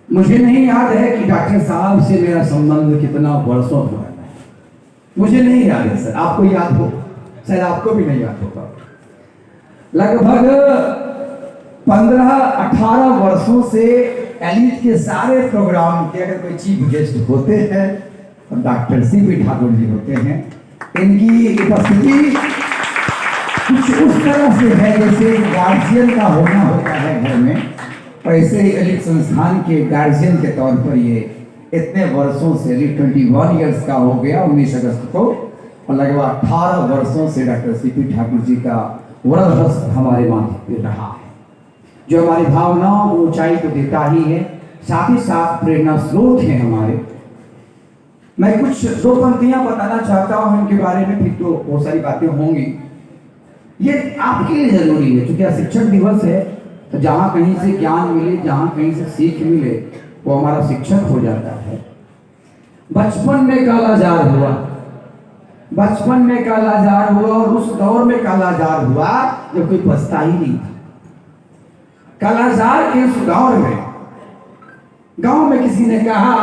मुझे नहीं याद है कि डॉक्टर साहब से मेरा संबंध कितना वर्षों पुराना है, मुझे नहीं याद है सर, आपको याद हो, शायद आपको भी नहीं याद होगा। लगभग 15-18 वर्षों से एलिट के सारे प्रोग्राम के अगर कोई चीफ गेस्ट होते हैं तो डॉक्टर सीपी ठाकुर जी होते हैं। इनकी उपस्थिति कुछ उस तरह से है जैसे गार्जियन का होना होता है घर में, वैसे ही एलिट संस्थान के गार्जियन के तौर पर ये इतने वर्षों से, 21 इयर्स का हो गया 19 अगस्त को, और लगभग 18 वर्षों से डॉक्टर सीपी ठाकुर जी का वरदहस्त हमारे माथे पे रहा है, जो हमारी भावनाओं को ऊंचाई तो देता ही है, साथ ही साथ प्रेरणा स्रोत है हमारे। मैं कुछ 2 पंक्तियां बताना चाहता हूं इनके बारे में, फिर तो बहुत सारी बातें होंगी। ये आपके लिए जरूरी है क्योंकि शिक्षक दिवस है, तो जहाँ कहीं से ज्ञान मिले, जहाँ कहीं से सीख मिले, वो हमारा शिक्षक हो जाता है। बचपन में कालाजार हुआ, बचपन में कालाजार हुआ, और उस दौर में कालाजार हुआ जब कोई बचता ही नहीं था। कालाजार के उस दौर में गांव में किसी ने कहा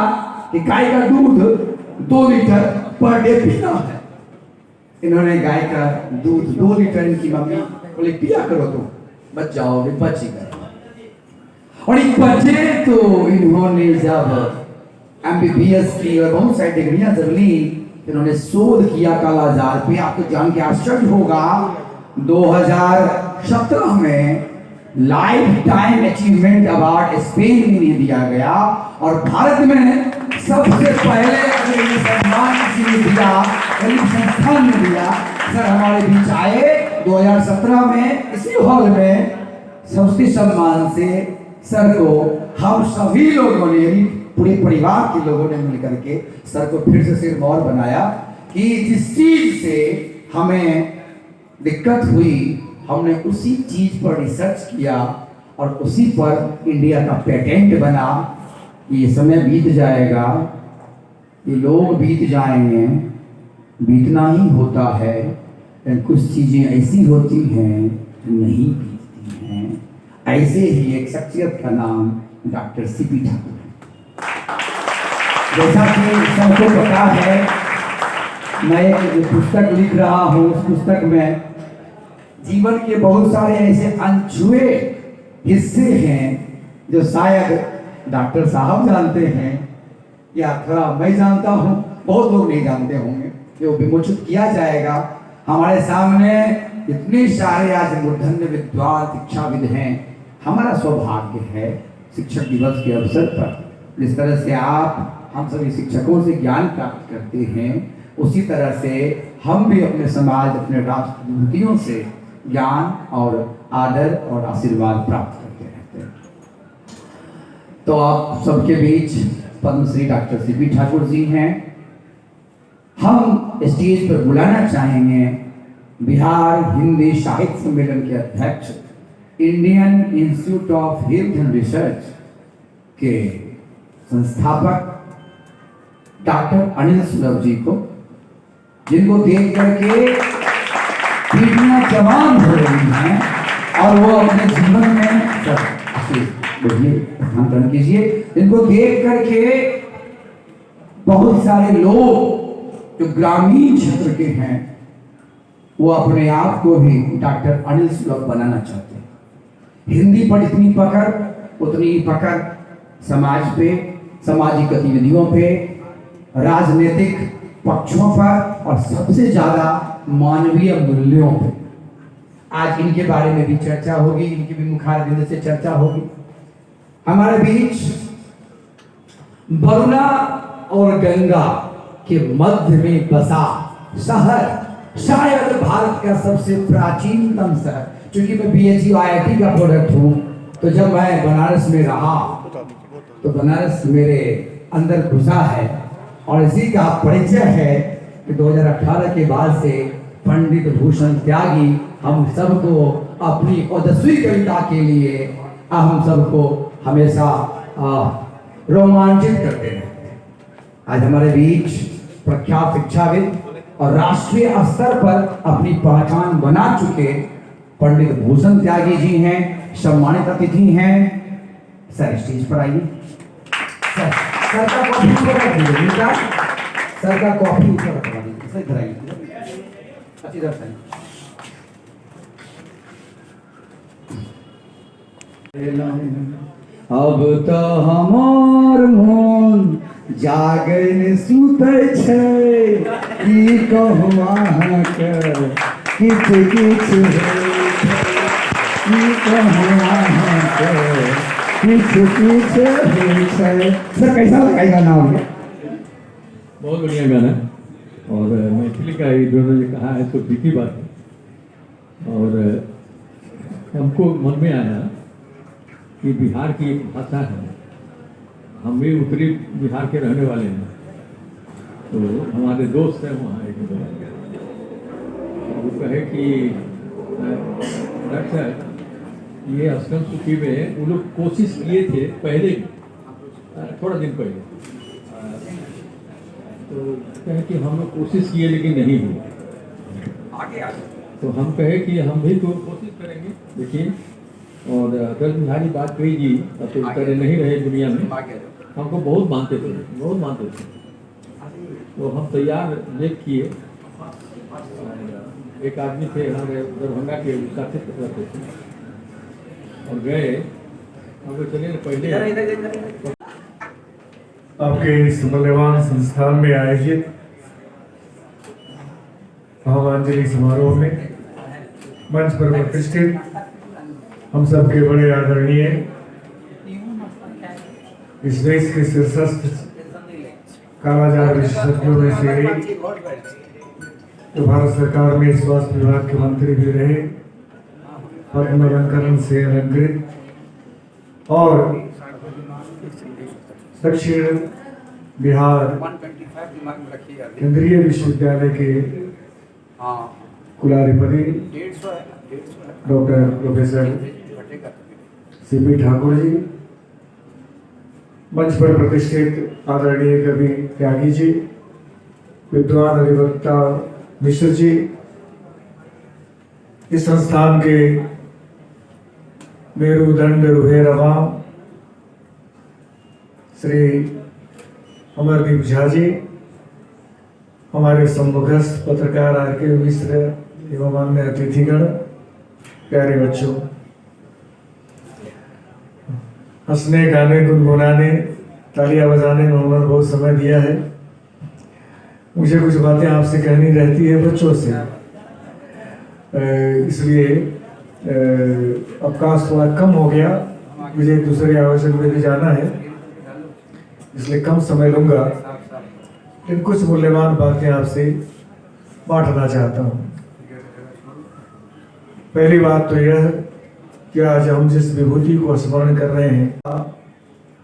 कि गाय का दूध 2 लीटर पर डे पीना है। इन्होंने गाय का दूध 2 लीटर, इनकी मम्मी बोले पिया करो, तो बच जाओगे, बच ही गए। और एक बचे तो इन्होंने जब MBBS की और बहुत सारी डिग्रियां जब ली, इन्होंने शोध किया कालाजार पे। आपको जान के आश्चर्य होगा 2017 में life time achievement award Spain में इन्हें दिया गया, और भारत में सबसे पहले अगर ये सम्मान किसी ने दिया, संस्थान ने दिया। सर हमारे बीच आए 2017 में इसी हॉल में, सबसे सम्मान से सर को हम सभी लोगों ने, पूरे परिवार के लोगों ने मिलकर के सर को फिर से सिरमौर बनाया कि जिस चीज से हमें दिक्कत हुई, हमने उसी चीज पर रिसर्च किया और उसी पर इंडिया का पेटेंट बना। ये समय बीत जाएगा, ये लोग बीत जाएंगे, बीतना ही होता है, लेकिन कुछ चीजें ऐसी होती हैं जो नहीं बीतती हैं। ऐसे ही एक शख्सियत का नाम डॉक्टर सीपी ठाकुर है। जैसा कि सबको पता है, मैं एक पुस्तक लिख रहा हूँ, उस पुस्तक में जीवन के बहुत सारे ऐसे अनछुए हिस्से हैं जो शायद डॉक्टर साहब जानते हैं या थोड़ा मैं जानता हूँ, बहुत लोग नहीं जानते होंगे, जो विमोचित किया जाएगा। हमारे सामने इतने सारे आज मूर्धन्य विद्वान शिक्षाविद हैं। हमारा सौभाग्य है शिक्षक दिवस के अवसर पर जिस तरह से आप हम सभी शिक्षकों से ज्ञान प्राप्त करते हैं, उसी तरह से हम भी अपने समाज, अपने राष्ट्र विभूतियों से ज्ञान और आदर और आशीर्वाद प्राप्त करते रहते हैं। तो आप सबके बीच पद्मश्री डॉक्टर सीपी ठाकुर जी हैं। हम स्टेज पर बुलाना चाहेंगे बिहार हिंदी साहित्य सम्मेलन के अध्यक्ष, Indian institute of health and research के संस्थापक डॉक्टर अनिल सुलभ जी को, जिनको देख करके पीढ़ियां जवान हो रही हैं और वो अपने जीवन में ध्यान कीजिए, इनको देख करके बहुत सारे लोग जो ग्रामीण क्षेत्र के हैं वो अपने आप को भी डॉक्टर अनिल सुलभ बनाना चाहते हैं। हिंदी पर इतनी पकड़, उतनी ही पकड़ समाज पे, सामाजिक गतिविधियों पे, राजनीतिक पक्षों पर और सबसे ज्यादा मानवीय मूल्यों पे। आज इनके बारे में भी चर्चा होगी, इनकी भी मुखारबिंद से चर्चा होगी। हमारे बीच वरुणा और गंगा के मध्य में बसा शहर, शायद भारत का सबसे प्राचीनतम शहर। क्योंकि मैं BHU IIT का प्रोडक्ट हूँ, तो जब मैं बनारस में रहा तो बनारस मेरे अंदर घुसा है और इसी का परिचय है कि 2018 के बाद से पंडित भूषण त्यागी हम सबको अपनी ओजस्वी कविता के लिए हम सबको हमेशा रोमांचित करते रहते हैं। आज हमारे बीच प्रख्यात शिक्षाविद और राष्ट्रीय स्तर पर अपनी पहचान बना चुके पंडित भूषण त्यागी जी हैं, सम्मानित अतिथि हैं। सर स्टेज पर आइए। सर का कॉफी ऊपर रख दीजिए, सर का कॉफी ऊपर रखवा दीजिए, सर इधर आइए, अच्छी तरह से। अब तो हमार मन जागन सुतै छै, की कहू अहाँके किछ किछ की कहू अहाँके किछ किछ होइ छै। सर कैसा लगा नाम? बहुत बढ़िया गाना और मैथिली का ये दोनों जो कहा है तो ठीक ही बात है। और हमको मन में आया कि बिहार की एक भाषा है, हम भी उत्तरी बिहार के रहने वाले हैं, तो हमारे दोस्त हैं वहाँ एक वो कहे कि डॉक्टर ये अस्कन सूची में वो लोग कोशिश किए थे पहले, थोड़ा दिन पहले, तो कहे कि हम लोग कोशिश किए लेकिन नहीं हुआ आगे। तो हम कहे कि हम भी तो कोशिश करेंगे। देखिए, और अटल बिहारी वाजपेयी जी अब तो तरह नहीं रहे दुनिया में, हमको बहुत मानते थे, बहुत मानते थे। तो हम तैयार लेख किए, एक आदमी थे हमारे दरभंगा के साथी रहते थे और गए, हमको चलिए पहले आपके इस मूल्यवान संस्थान में आयोजित भावांजलि समारोह में मंच पर प्रतिष्ठित हम सबके बड़े आदरणीय इस देश के शीर्षस्थ कालाजार विशेषज्ञों में से एक, जो भारत सरकार में स्वास्थ्य विभाग के मंत्री भी रहे, पद्म अलंकरण से अलंकृत और दक्षिण बिहार केंद्रीय विश्वविद्यालय के कुलाधिपति doctor professor CP Thakur ji, मंच पर प्रतिष्ठित आदरणीय कवि त्यागी जी, विद्वान अधिवक्ता मिश्र जी, इस संस्थान के मेरुदंड रुहे रवा श्री अमरदीप झा जी, हमारे सम्मुखस्थ पत्रकार RK मिश्र एवं अन्य अतिथिगण, प्यारे बच्चों, हंसने गाने गुनगुनाने तालियां बजाने में उन्होंने बहुत समय दिया है। मुझे कुछ बातें आपसे कहनी रहती है बच्चों से, इसलिए अवकाश थोड़ा कम हो गया, मुझे दूसरे आयोजन में भी जाना है, इसलिए कम समय लूंगा, लेकिन कुछ मूल्यवान बातें आपसे बांटना चाहता हूँ। पहली बात तो यह कि आज हम जिस विभूति को स्मरण कर रहे हैं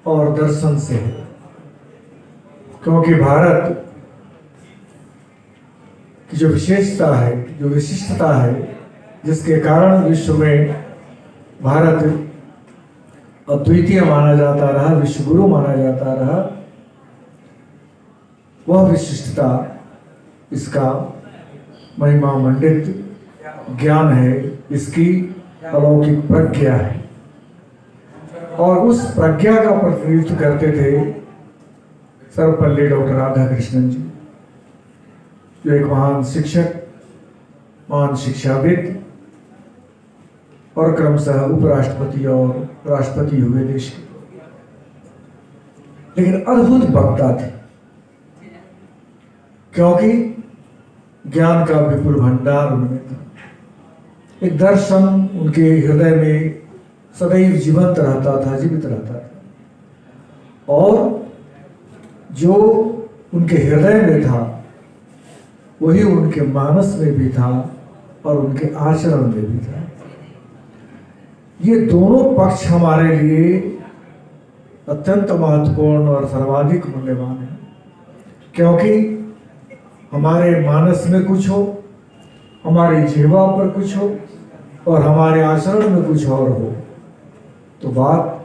और दर्शन से, क्योंकि भारत की जो विशेषता है, जो विशिष्टता है, जिसके कारण विश्व में भारत अद्वितीय माना जाता रहा, विश्व गुरु माना जाता रहा, वह विशिष्टता, इसका महिमा मंडित ज्ञान है, इसकी अलौकिक प्रज्ञा है। और उस प्रज्ञा का प्रतिनिधित्व करते थे सर्वपल्ली डॉक्टर राधा कृष्णन जी, जो एक महान शिक्षक, महान शिक्षाविद और क्रमशः उपराष्ट्रपति और राष्ट्रपति हुए देश के, लेकिन अद्भुत वक्ता थे, क्योंकि ज्ञान का विपुल भंडार उनमें था। एक दर्शन उनके हृदय में सदैव जीवंत रहता था, जीवित रहता था, और जो उनके हृदय में था वही उनके मानस में भी था और उनके आचरण में भी था। ये दोनों पक्ष हमारे लिए अत्यंत महत्वपूर्ण और सर्वाधिक मूल्यवान है, क्योंकि हमारे मानस में कुछ हो, हमारी जिह्वा पर कुछ हो और हमारे आचरण में कुछ और हो तो बात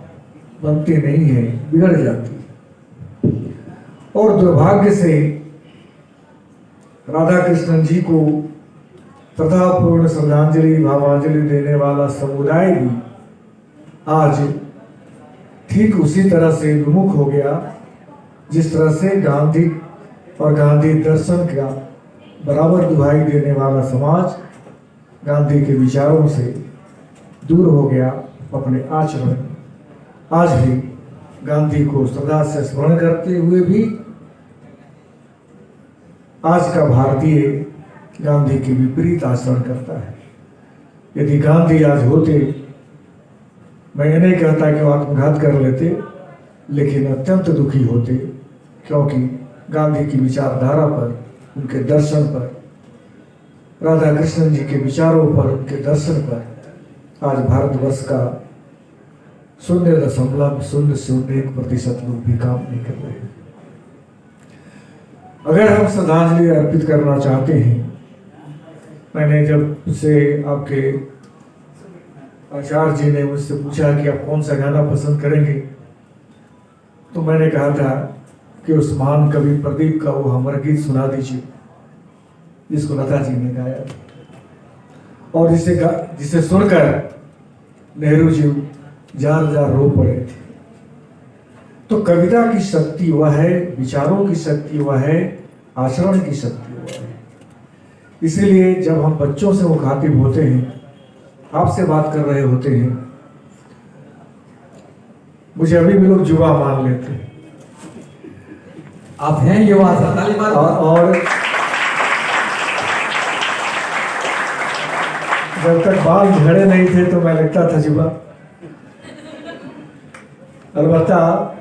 बनती नहीं है, बिगड़ जाती है। और दुर्भाग्य से राधा कृष्णन जी को श्रद्धापूर्ण श्रद्धांजलि भावांजलि देने वाला समुदाय भी आज ठीक उसी तरह से विमुख हो गया जिस तरह से गांधी और गांधी दर्शन का बराबर दुहाई देने वाला समाज गांधी के विचारों से दूर हो गया अपने आचरण में। आज भी गांधी को श्रद्धा से स्मरण करते हुए भी आज का भारतीय गांधी के विपरीत आचरण करता है। यदि गांधी आज होते, मैं ये नहीं कहता कि वो आत्मघात कर लेते, लेकिन अत्यंत दुखी होते, क्योंकि गांधी की विचारधारा पर, उनके दर्शन पर, राधा कृष्णन जी के विचारों पर, उनके दर्शन पर आज भारतवर्ष का 0.001% लोग भी काम नहीं कर रहे हैं। अगर हम श्रद्धांजलि अर्पित करना चाहते हैं, मैंने जब से आपके आचार्य जी ने मुझसे पूछा कि आप कौन सा गाना पसंद करेंगे, तो मैंने कहा था कि उस महान कवि प्रदीप का वो अमर गीत सुना दीजिए जिसको लता जी ने गाया और जिसे सुनकर नेहरू जी जार जार रो पड़े थे। तो कविता की शक्ति वह है, विचारों की शक्ति वह है, आचरण की शक्ति वह है। इसीलिए जब हम बच्चों से मुखातिब होते हैं, आपसे बात कर रहे होते हैं, मुझे अभी भी लोग युवा मान लेते हैं। आप हैं युवा, ताली मारो। और जब तक बाल झड़े नहीं थे तो मैं लगता था युवा। अलबत्ता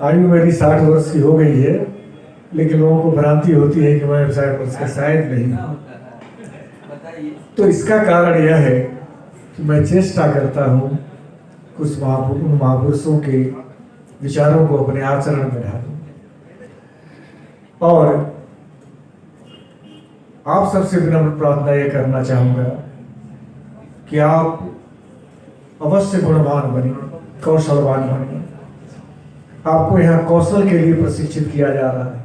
आयु मेरी 60 वर्ष की हो गई है, लेकिन लोगों को भ्रांति होती है कि मैं 60 वर्ष का शायद नहीं। तो इसका कारण यह है कि मैं चेष्टा करता हूँ कुछ महापुरुषों के विचारों को अपने आचरण में ढालूं। और आप सबसे विनम्र प्रार्थना यह करना चाहूँगा कि आप अवश्य गुणवान बने, कौशलवान बने। आपको यहाँ कौशल के लिए प्रशिक्षित किया जा रहा है।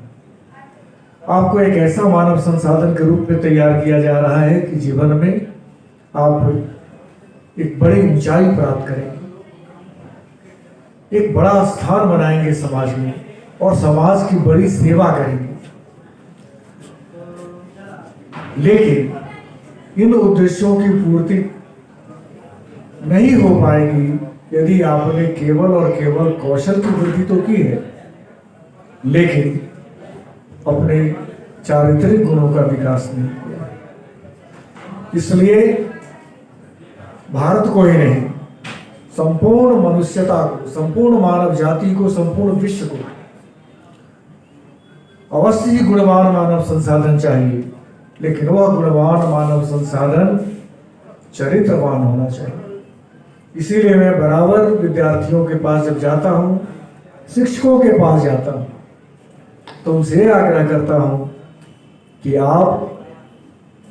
आपको एक ऐसा मानव संसाधन के रूप में तैयार किया जा रहा है कि जीवन में आप एक बड़ी ऊंचाई प्राप्त करेंगे, एक बड़ा स्थान बनाएंगे समाज में और समाज की बड़ी सेवा करेंगे। लेकिन इन उद्देश्यों की पूर्ति नहीं हो पाएगी यदि आपने केवल और केवल कौशल की वृद्धि तो की है, लेकिन अपने चारित्रिक गुणों का विकास नहीं किया। इसलिए भारत को ही नहीं, संपूर्ण मनुष्यता को, संपूर्ण मानव जाति को, संपूर्ण विश्व को अवश्य ही गुणवान मानव संसाधन चाहिए, लेकिन वह गुणवान मानव संसाधन चरित्रवान होना चाहिए। इसीलिए मैं बराबर विद्यार्थियों के पास जब जाता हूँ, शिक्षकों के पास जाता हूँ, तो उनसे आग्रह करता हूँ कि आप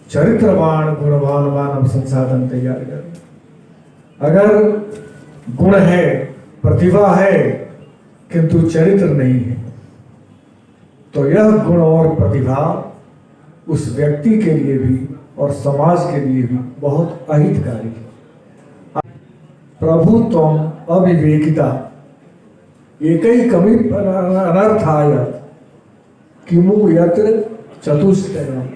चरित्रवान गुणवान मानव संसाधन तैयार करें। अगर गुण है, प्रतिभा है, किंतु चरित्र नहीं है, तो यह गुण और प्रतिभा उस व्यक्ति के लिए भी और समाज के लिए भी बहुत अहितकारी है। प्रभुत्वम अविवेकिता एकैकमि अनर्थाय किमु यत्र चतुष्टयम्।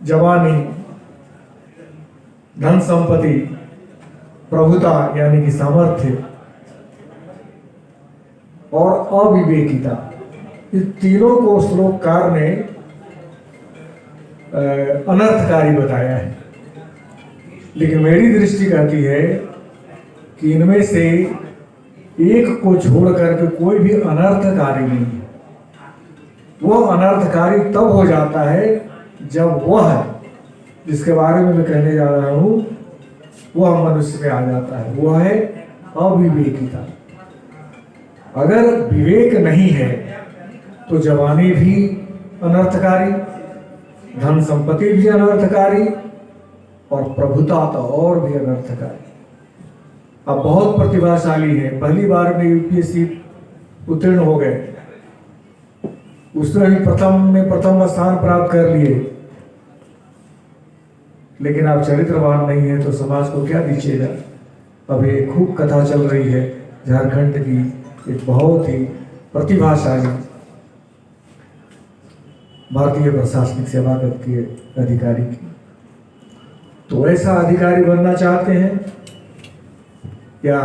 जवानी, धन संपत्ति, प्रभुता यानी कि सामर्थ्य और अविवेकिता, इस तीनों को श्लोककार ने अनर्थकारी बताया है। लेकिन मेरी दृष्टि कहती है कि इनमें से एक को छोड़ करके कोई भी अनर्थकारी नहीं है। वह अनर्थकारी तब हो जाता है जब वह जिसके बारे में मैं कहने जा रहा हूं वह मनुष्य में आ जाता है, वह है अविवेकिता। अगर विवेक नहीं है तो जवानी भी अनर्थकारी, धन संपत्ति भी अनर्थकारी और प्रभुता तो और भी अनर्थकारी। अब बहुत प्रतिभाशाली है, पहली बार में यूपीएससी उत्तीर्ण हो गए, उसने भी प्रथम स्थान प्राप्त कर लिए, लेकिन आप चरित्रवान नहीं है तो समाज को क्या दीजिएगा। अब ये खूब कथा चल रही है झारखंड की एक बहुत ही प्रतिभाशाली भारतीय प्रशासनिक सेवा के अधिकारी की। तो ऐसा अधिकारी बनना चाहते हैं या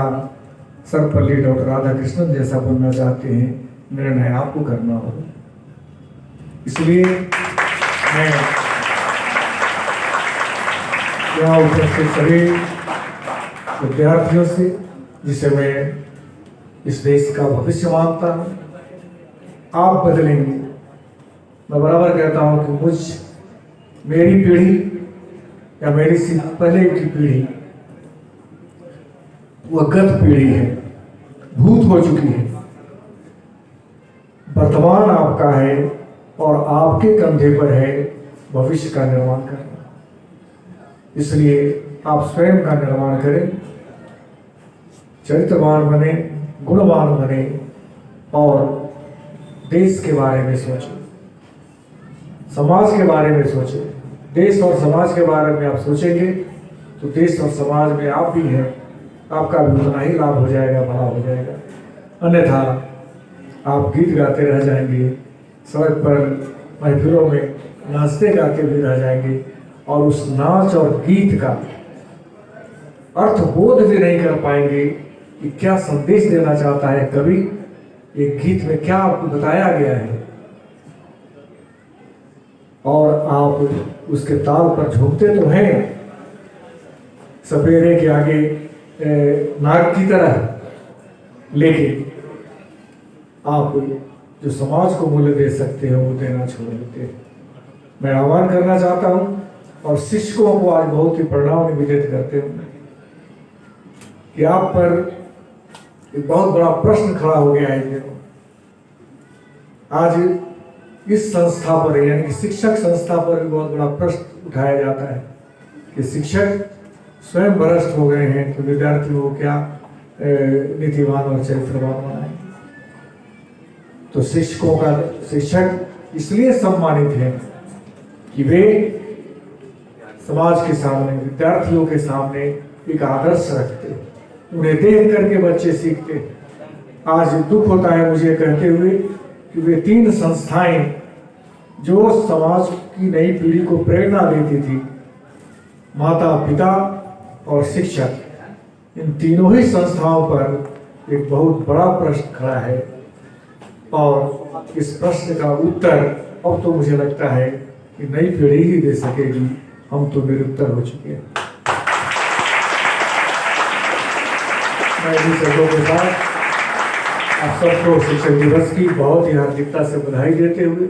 सर्वपल्ली डॉक्टर राधाकृष्णन जैसा बनना चाहते हैं, निर्णय आपको करना होगा। इसलिए मैं यहाँ उपस्थित सभी विद्यार्थियों से, जिसे मैं इस देश का भविष्य मानता हूँ, आप बदलेंगे। मैं बराबर कहता हूँ कि मेरी पीढ़ी या मेरी से पहले की पीढ़ी वह गत पीढ़ी है, भूत हो चुकी है। वर्तमान आपका है और आपके कंधे पर है भविष्य का निर्माण करना। इसलिए आप स्वयं का निर्माण करें, चरित्रवान बने, गुणवान बने और देश के बारे में सोचें, समाज के बारे में सोचें। देश और समाज के बारे में आप सोचेंगे तो देश और समाज में आप भी हैं, आपका भी उतना ही लाभ हो जाएगा, भला हो जाएगा। अन्यथा आप गीत गाते रह जाएंगे, सड़क पर महफिलों में नाचते गाते भी रह जाएंगे और उस नाच और गीत का अर्थ बोध भी नहीं कर पाएंगे कि क्या संदेश देना चाहता है कवि, एक गीत में क्या आपको बताया गया है। और आप उसके ताल पर झुकते तो हैं सपेरे के आगे नाग की तरह, लेकिन आप जो समाज को मूल्य दे सकते हैं वो देना छोड़ देते हैं। मैं आह्वान करना चाहता हूँ और शिक्षकों को आज बहुत ही प्रणाम निवेदित करते हैं कि आप पर एक बहुत बड़ा प्रश्न खड़ा हो गया है। आज इस संस्था पर यानी कि शिक्षक संस्था पर भी बहुत बड़ा प्रश्न उठाया जाता है कि शिक्षक स्वयं भ्रष्ट हो गए हैं तो विद्यार्थियों को क्या नीतिवान और चरित्रवान बनाए। तो शिक्षक इसलिए सम्मानित हैं कि वे समाज के सामने, विद्यार्थियों के सामने एक आदर्श रखते, उन्हें देख करके बच्चे सीखते। आज दुख होता है मुझे कहते हुए कि वे 3 संस्थाएं जो समाज की नई पीढ़ी को प्रेरणा देती थी, माता, पिता और शिक्षक, इन तीनों ही संस्थाओं पर एक बहुत बड़ा प्रश्न खड़ा है। और इस प्रश्न का उत्तर अब तो मुझे लगता है कि नई पीढ़ी ही दे सकेगी, हम तो निरुत्तर हो चुके हैं। मैं इन्हीं शब्दों के साथ आप सबको शिक्षक दिवस की बहुत ही हार्दिकता से बधाई देते हुए,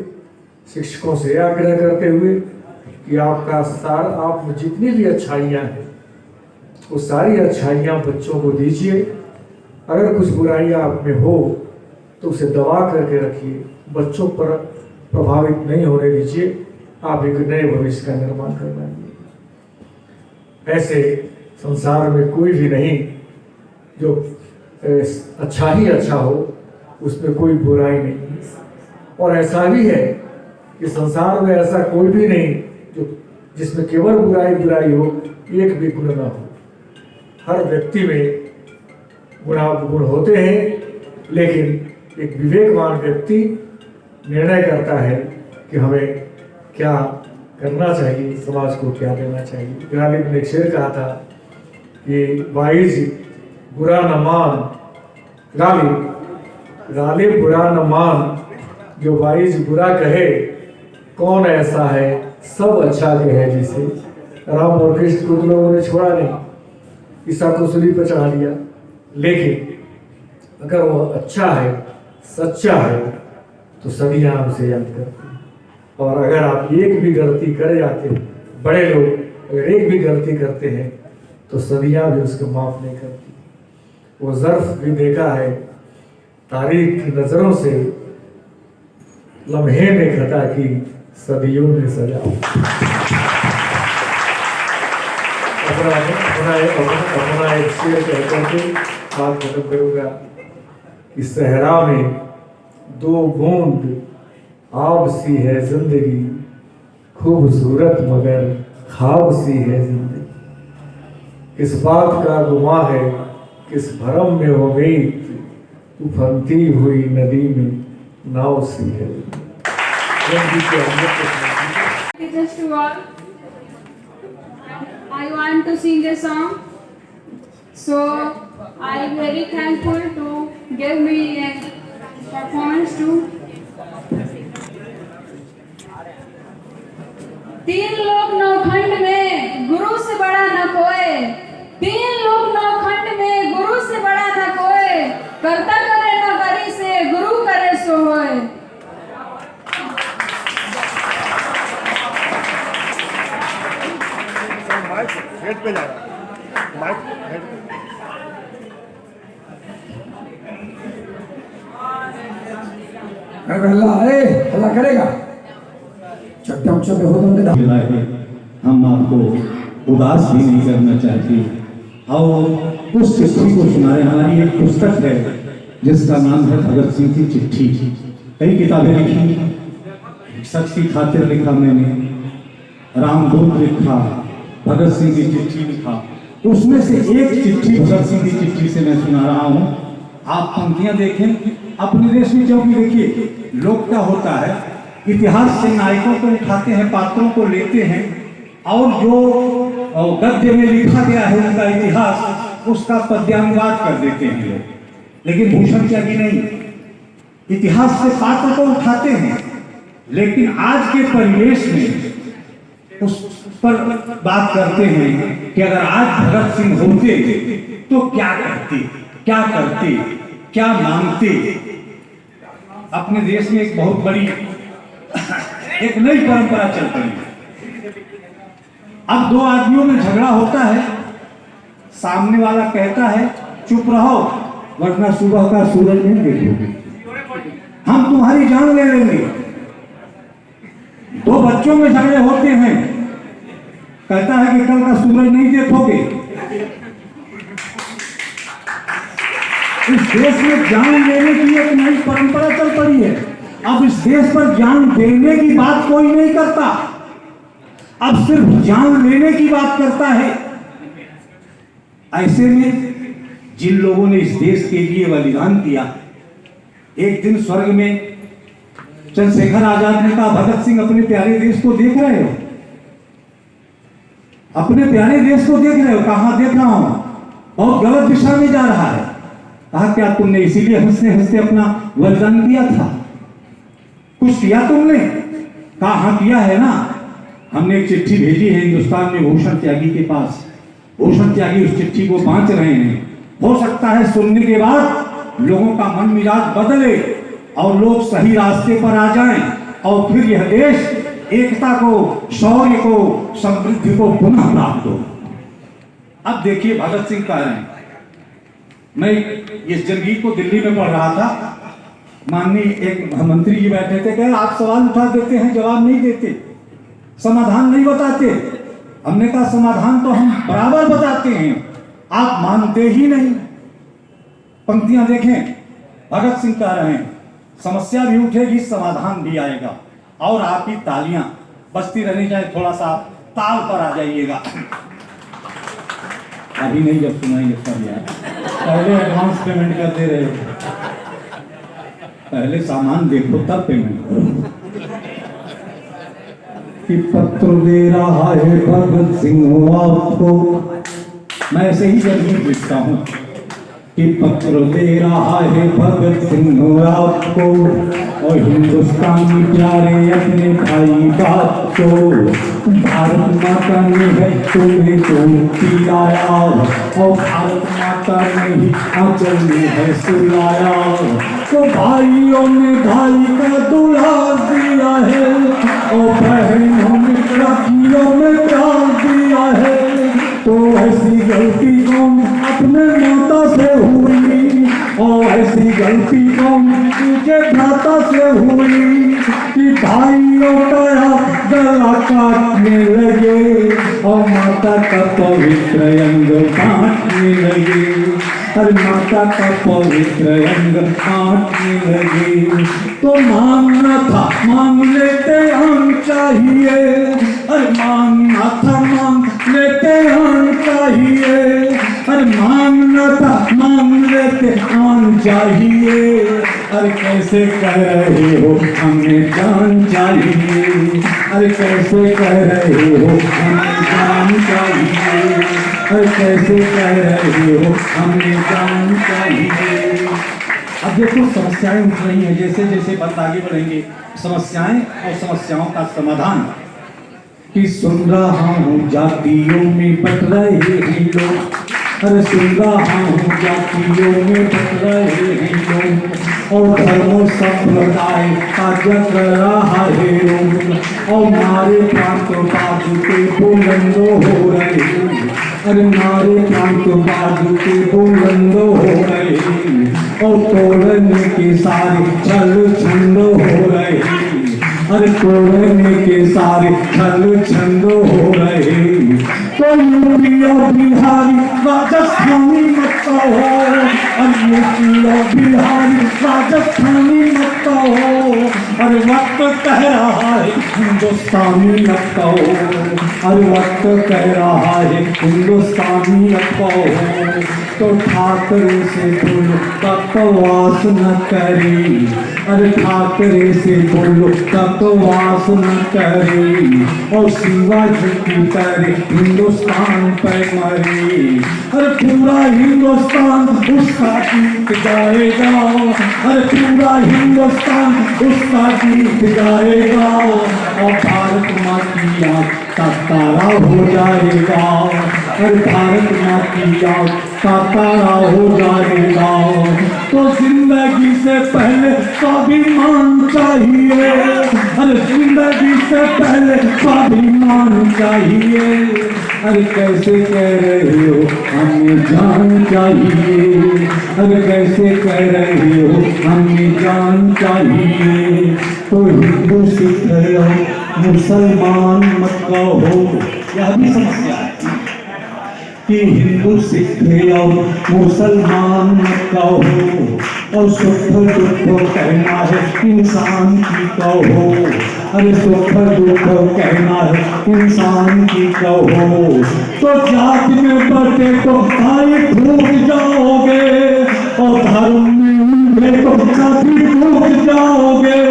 शिक्षकों से आग्रह करते हुए कि आपका आप में जितनी भी अच्छाइयाँ हैं वो सारी अच्छाइयाँ बच्चों को दीजिए। अगर कुछ बुराइयाँ आप में हो तो उसे दबा करके रखिए, बच्चों पर प्रभावित नहीं होने दीजिए। आप एक नए भविष्य का निर्माण करना है। ऐसे संसार में कोई भी नहीं जो अच्छा ही अच्छा हो, उसमें कोई बुराई नहीं। और ऐसा भी है कि संसार में ऐसा कोई भी नहीं जो जिसमें केवल बुराई हो, एक भी गुण ना हो। हर व्यक्ति में गुण होते हैं, लेकिन एक विवेकवान व्यक्ति निर्णय करता है कि हमें क्या करना चाहिए, समाज को क्या देना चाहिए। गालिब ने एक शेर कहा था कि वाइज बुरा न मान, गालिब बुरा न मान, जो वाइज बुरा कहे, कौन ऐसा है सब अच्छा कहे जिसे। राम और कृष्ण को लोगों ने छोड़ा नहीं, ईसा को सूली पर चढ़ा लिया, लेकिन अगर वो अच्छा है, सच्चा है, तो सदियां उसे याद करती हैं। और अगर आप एक भी गलती कर जाते हैं, बड़े लोग अगर एक भी गलती करते हैं तो सदियां भी उसको माफ नहीं करती। वो ज़र्फ भी देखा है, तारीख की नज़रों से लम्हे ने खता की, सदियों ने सजा। अपना एक शेर कह करके बात खत्म करूँगा कि सहरा में दो बूंद आब सी है जिंदगी, खूबसूरत मगर ख्वाब सी है जिंदगी। किस बात का गुमा है, किस भरम में उम्मीद, उफनती हुई नदी में नाव सी है। Just to all, I want to sing a song, so I am very thankful to give me a performance too. तीन लोग नौखंड में गुरु से बड़ा न कोई, तीन लोग नौखंड में गुरु से बड़ा न कोई, करता करे न करी से गुरु करे सो होए। हेड पे जा रहा माइक हेड पे। अल्लाह करेगा चट्टम चुप हो तुम। हम आपको उदास भी नहीं करना चाहते और उस चिट्ठी को सुनाए। हमारी एक पुस्तक है जिसका नाम है भगत सिंह की चिट्ठी। कई किताबें लिखी, सच की खातिर लिखा मैंने, रामदूत लिखा, भगत सिंह की चिट्ठी लिखा। उसमें से एक चिट्ठी भगत सिंह की चिट्ठी से मैं सुना रहा हूँ। आप पंक्तियां देखें। अपने देश में क्योंकि देखिए लोग क्या होता है, इतिहास से नायकों को उठाते हैं, पात्रों को लेते हैं और जो गद्य में लिखा गया है उनका इतिहास, उसका पद्यानुवाद कर देते हैं लोग। लेकिन भूषण त्यागी नहीं, इतिहास से पात्र को उठाते हैं, लेकिन आज के परिवेश में उस पर बात करते हैं कि अगर आज भगत सिंह होते तो क्या करते, क्या करते, क्या मांगते। अपने देश में एक बहुत बड़ी एक नई परंपरा चल रही है। अब दो आदमियों में झगड़ा होता है, सामने वाला कहता है चुप रहो वरना सुबह का सूरज नहीं देखोगे, हम तुम्हारी जान ले लेंगे। दो बच्चों में झगड़े होते हैं, कहता है कि कल का सूरज नहीं देखोगे। इस देश में जान लेने की एक नई परंपरा चल पड़ी है। अब इस देश पर जान देने की बात कोई नहीं करता, अब सिर्फ जान लेने की बात करता है। ऐसे में जिन लोगों ने इस देश के लिए बलिदान किया, एक दिन स्वर्ग में चंद्रशेखर आजाद ने कहा, भगत सिंह अपने प्यारे देश को देख रहे हो, अपने प्यारे देश को देख रहे हो? कहां देख रहा हूं, बहुत गलत दिशा में जा रहा है। कहा क्या तुमने इसीलिए हंसते हंसते अपना बलिदान किया था? कुछ किया तुमने? कहा हाँ किया है ना। हमने एक चिट्ठी भेजी है हिंदुस्तान में भूषण त्यागी के पास। भूषण त्यागी उस चिट्ठी को बांट रहे हैं। हो सकता है सुनने के बाद लोगों का मन मिजाज बदले और लोग सही रास्ते पर आ जाएं और फिर यह देश एकता को, शौर्य को, समृद्धि को पुनः प्राप्त हो। अब देखिए भगत सिंह कह रहे हैं, मैं इस जनगीत को दिल्ली में पढ़ रहा था, माननीय एक मंत्री जी बैठे थे, कहे आप सवाल उठा देते हैं जवाब नहीं देते, समाधान नहीं बताते। हमने कहा समाधान तो हम बराबर बताते हैं, आप मानते ही नहीं। पंक्तियां देखें, भगत सिंह कह रहे हैं, समस्या भी उठेगी, समाधान भी आएगा, और आपकी तालियां बजती रहनी चाहिए। थोड़ा सा ताल पर आ जाइएगा। अभी नहीं, जब सुनाएंगे सब यार, पहले एडवांस पेमेंट कर दे रहे हो, पहले सामान देखो तब पेमेंट करो। कि पत्र दे रहा है भगत सिंह आपको, मैं ऐसे ही जरूर लिखता हूँ कि पत्र दे रहा है भगत सिंह आपको, और हिंदुस्तानी प्यारे अपने भाई बाप को, भारत माता ने है तुम्हें तो पिलाया, और भारत माता ने ही आंचल में है सुलाया, तो भाइयों ने भाई का दुलार दिया है, और बहनों ने राखियों में प्यार दिया है। तो ऐसी गलती कौन अपने माता से हुई, और ऐसी गलती कौन तुझे भ्राता से हुई, कि भाइयों का गला काटने लगे, और माता का पवित्र अंग काटने लगे, और माता का पवित्र अंग काटने लगे। तो मांगना था मांग लेते हम चाहिए, अरे मांगना था मांग लेते हम चाहिए, अरे मांगना था मांग लेते हम चाहिए। अरे कैसे कह रहे हो हमें जान चाहिए, अरे कैसे कह रहे हो हमें जान चाहिए, अरे कैसे कह रहे हो हमें जान चाहिए। अब देखो समस्याएं उठ रही हैं, जैसे जैसे बात आगे बढ़ेंगे समस्याएं और समस्याओं का समाधान। कि सुन रहा हूँ जातियों में बट रहे हैं लोग, अरे सुन रहा हूँ जातियों में बट रहे हैं लोग, और धर्मों संप्रदाय का जग रहा है रोग, और नारे प्रांत बाजू के बुलंदो हो रहे हैं, अरे नारे प्रांत बाजू के बुलंदो हो रहे हैं, और तोड़ने के सारे छल छंद हो रहे हैं, अरे तोड़ने के सारे छल छंद हो रहे हैं। तो यूपी और बिहारी राजस्थानी मत कहो, अरे यूपी और बिहारी राजस्थानी मत कहो, अरे वक्त कह रहा है हिंदुस्तानी मत कहो, अरे वक्त कह रहा है हिंदुस्तानी मत कहो। तो ठाकरे से बोलो तत्वास न करे, अरे ठाकरे से बोलो तत्वास न करे, और शिवाजी की तरह हिंदुस्तान पे मरे, अरे पूरा हिंदुस्तान उसका जीत जाएगा, अरे पूरा हिंदुस्तान उसका जीत जाएगा, और भारत माँ की याद का तारा हो जाएगा, अरे भारत माँ की याद का तारा हो जाएगा। तो जिंदगी से पहले स्वाभिमान चाहिए, अरे जिंदगी से पहले स्वाभिमान चाहिए, अरे कैसे कह रहे हो हमें जान चाहिए, अरे कैसे कह रहे हो हमें जान चाहिए। तो हिंदू सिख मुसलमान मत कहो, यह भी समस्या है कि हिंदू सिख और मुसलमान मत कहो, और सुख दुख कहना है इंसान की कहो, अरे सुख दुख कहना है इंसान की कहो। तो जात में बटे तो भाई टूट जाओगे, और धर्म में उठे तो कभी टूट जाओगे,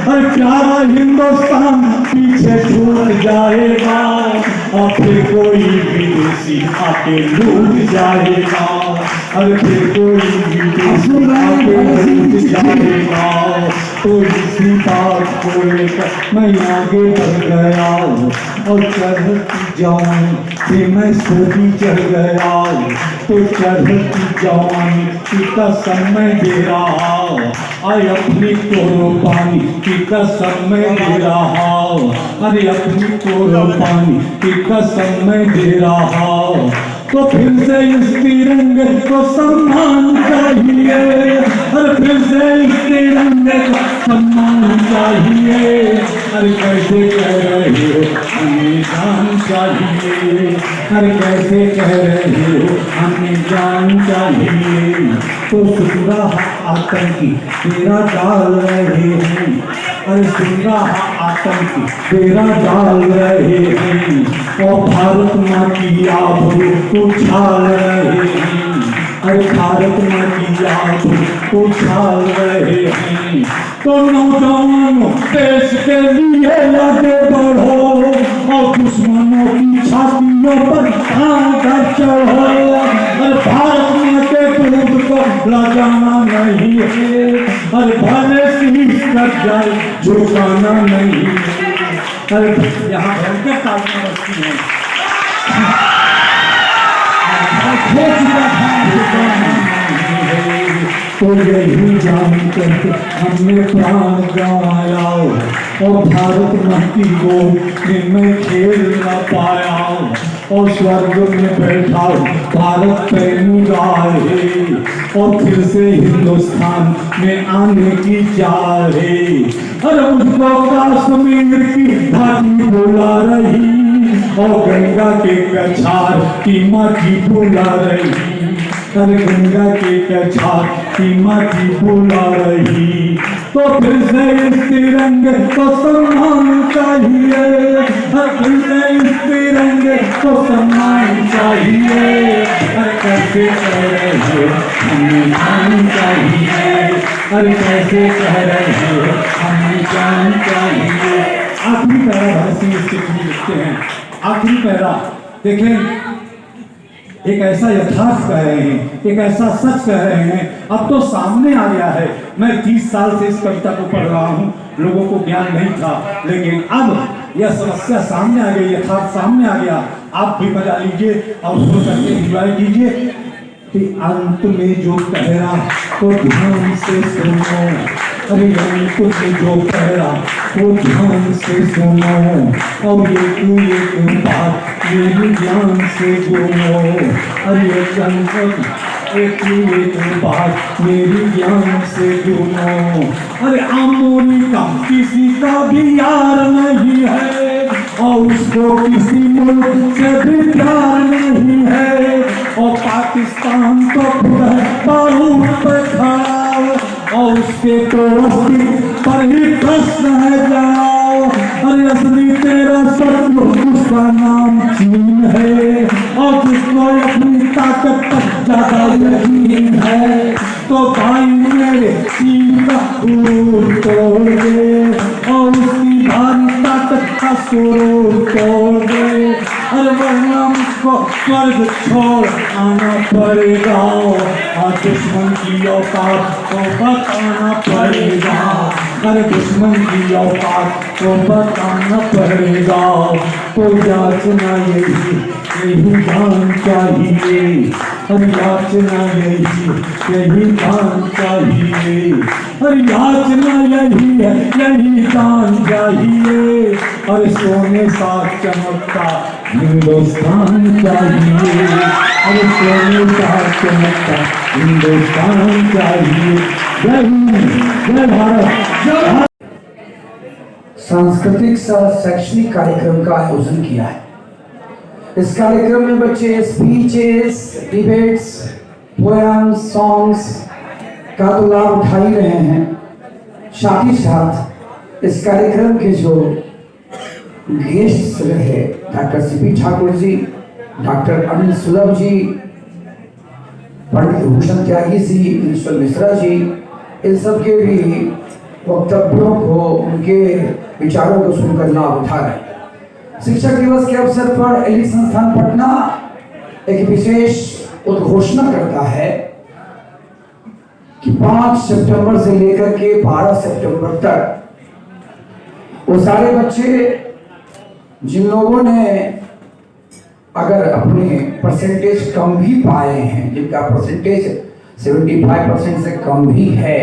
अरे प्यारा हिंदुस्तान पीछे छूट जाएगा, और फिर कोई विदेशी आके लूट जाएगा, अरे फिर कोई विदेशी आके लूट जाएगा। तो इसी बात को लेकर मैं आगे बढ़ गया, और चढ़ती जवानी से मैं सोची चढ़ गया, तो चढ़ती जवानी की कसम मैं दे रहा, अरे अपनी कुर्बानी की कसम मैं दे रहा, अरे अपनी कुर्बानी की कसम मैं दे रहा। तो फिर से इस तिरंगे को सम्मान चाहिए, अरे फिर से इस तिरंगे को सम्मान चाहिए, अरे कैसे कह रहे हो हमें जान चाहिए, अरे कैसे कह रहे हो हमें जान चाहिए। तो सुन रहा आतंकी तेरा डाल रहे हैं, अरे सुन रहा आतंकी तेरा डाल रहे हैं, और भारत माँ की आबरू उछाल रहे हैं, अरे भारत माँ की आबरू उछाल रहे हैं। तो नौजवानों देश के लिए आगे बढ़ो, और दुश्मनों की छातियों पर कर चढ़ो, अरे भारत माँ के दूध को लगाना नहीं है, अरे भले शीश कट जाए झुकाना नहीं है। अरे यहाँ भयंकर तालियां बजती हैं। तो यही जान करके हमने प्राण गंवाया, और भारत माँ की गोद में खेल न पाया, और स्वर्ग में बैठा भारत पे मुरारे, और फिर से हिंदुस्तान में आने की चाह है। अरे मुझको कश्मीर की घाटी बुला रही, और गंगा के कछार की माटी बुला रही, अरे गंगा के कछार की माटी बुला रही। तो फिर से इस तिरंगे को सम्मान चाहिए, फिर से इस तिरंगे को सम्मान चाहिए। अरे कैसे कह रहे हो हमें जान चाहिए, अरे कैसे कह रहे हो हमें जान चाहिए। आखिरी पैरा भरती चिट्ठी लिखते हैं, आखिरी पैरा देखें, एक ऐसा यथार्थ कह रहे हैं, एक ऐसा सच कह रहे हैं, अब तो सामने आ गया है। मैं 30 साल से इस कविता को पढ़ रहा हूँ, लोगों को ज्ञान नहीं था, लेकिन अब यह समस्या सामने आ गई, यथार्थ सामने आ गया। आप भी मजा लीजिए और सुन करके एंजॉय कीजिए कि अंत में जो कह रहा तो ध्यान से सुनो, अरे अंत में जो कह रहा तो ध्यान से सुनो, और एक बात मेरी ध्यान से सुनो, अरे एक बात मेरी ध्यान से सुनो। अरे आमोरी का किसी का भी यार नहीं है, और उसको किसी मुल्क से भी प्यार नहीं है, और पाकिस्तान तो खुद है बारूद पे खड़ा, और उसके तो पर ही प्रश्न है जाओ। अरे असली तेरा शत्रु उसका नाम चीन है, और जिसको अपनी ताकत पर ज्यादा यकीन है, तो भाई मेरे चीन का सूर तोड़ दे, और उसकी भारी ताकत का सूर तोड़ दे। अरे वरना मुझको स्वर्ग छोड़ आना पड़ेगा, और दुश्मन की औकात को बताना पड़ेगा, अरे दुश्मन की औकात को बताना पड़ेगा। तो याचना यही जान चाहिए, अरे याचना यही जान चाहिए, अरे याचना यही है, यही जान चाहिए। अरे सोने सा चमकता हिंदुस्तान चाहिए, अरे सोने सा चमकता हिंदुस्तान चाहिए। जय हिंद, जय भारत। सांस्कृतिक शैक्षणिक कार्यक्रम का आयोजन किया है। इस कार्यक्रम में बच्चे स्पीचेस, डिबेट्स, पोएम्स, सॉन्ग्स का तो लाभ उठा ही रहे हैं, साथ ही साथ इस कार्यक्रम के जो गेस्ट रहे doctor CP Thakur ji, doctor Anil सुलभ जी, पंडित भूषण त्यागी जी, ईश्वर मिश्रा जी, इन सब के भी वक्तव्यों को, उनके विचारों को सुनकर लाभ उठा रहे। शिक्षक दिवस के अवसर पर एलिट संस्थान पटना एक विशेष उद्घोषणा करता है कि 5 सितंबर से लेकर के 12 सितंबर तक वो सारे बच्चे जिन लोगों ने अगर अपने परसेंटेज कम भी पाए हैं, जिनका परसेंटेज 75% से कम भी है,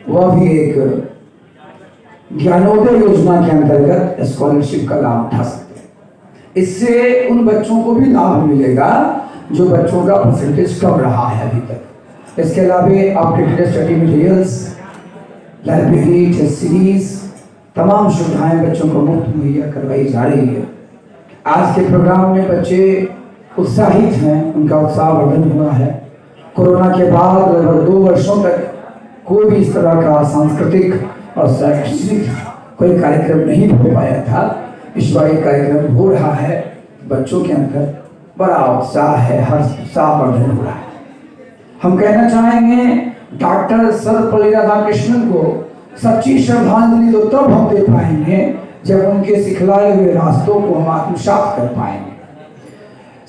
वह भी एक ज्ञानोदय योजना के अंतर्गत स्कॉलरशिप का लाभ उठा सकते हैं। इससे उन बच्चों को भी लाभ मिलेगा जो बच्चों का परसेंटेज कम रहा है अभी तक। इसके अलावा updated study materials, library, test series, तमाम सुविधाएं बच्चों को मुफ्त मुहैया करवाई जा रही है। आज के प्रोग्राम में बच्चे उत्साहित हैं, उनका उत्साह वर्धन हुआ है। कोरोना के बाद लगभग 2 वर्षों तक कोई भी इस तरह का सांस्कृतिक और शैक्षणिक कोई कार्यक्रम नहीं हो पाया था। इस बार ये कार्यक्रम हो रहा है, बच्चों के अंदर बड़ा उत्साह है, हर उत्साह वर्धन हो रहा है। हम कहना चाहेंगे डॉक्टर सर्वपल्ली राधाकृष्णन को सच्ची श्रद्धांजलि तो तब हम दे पाएंगे जब उनके सिखलाए हुए रास्तों को हम आत्मसात कर पाएंगे।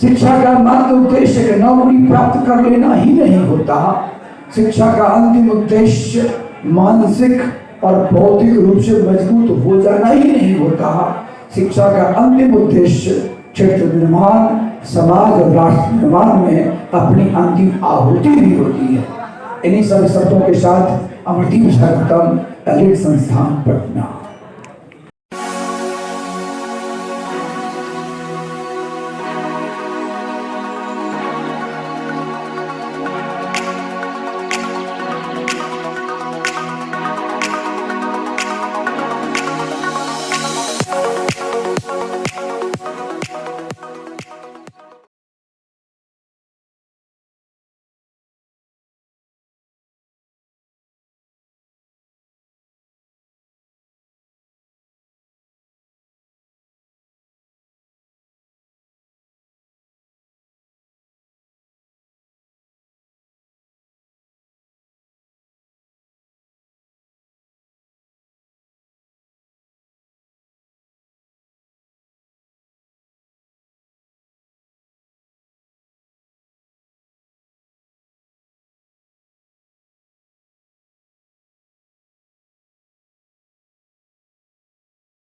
शिक्षा का मात्र उद्देश्य नौकरी प्राप्त कर लेना ही नहीं होता। शिक्षा का अंतिम उद्देश्य मानसिक और भौतिक रूप से मजबूत हो जाना ही नहीं होता। शिक्षा का अंतिम उद्देश्य क्षेत्र निर्माण, समाज और राष्ट्र निर्माण में अपनी अंतिम आहुति भी होती है। इन्हीं सब शब्दों के साथ अमरदीप झा गौतम, एलिट संस्थान, पटना।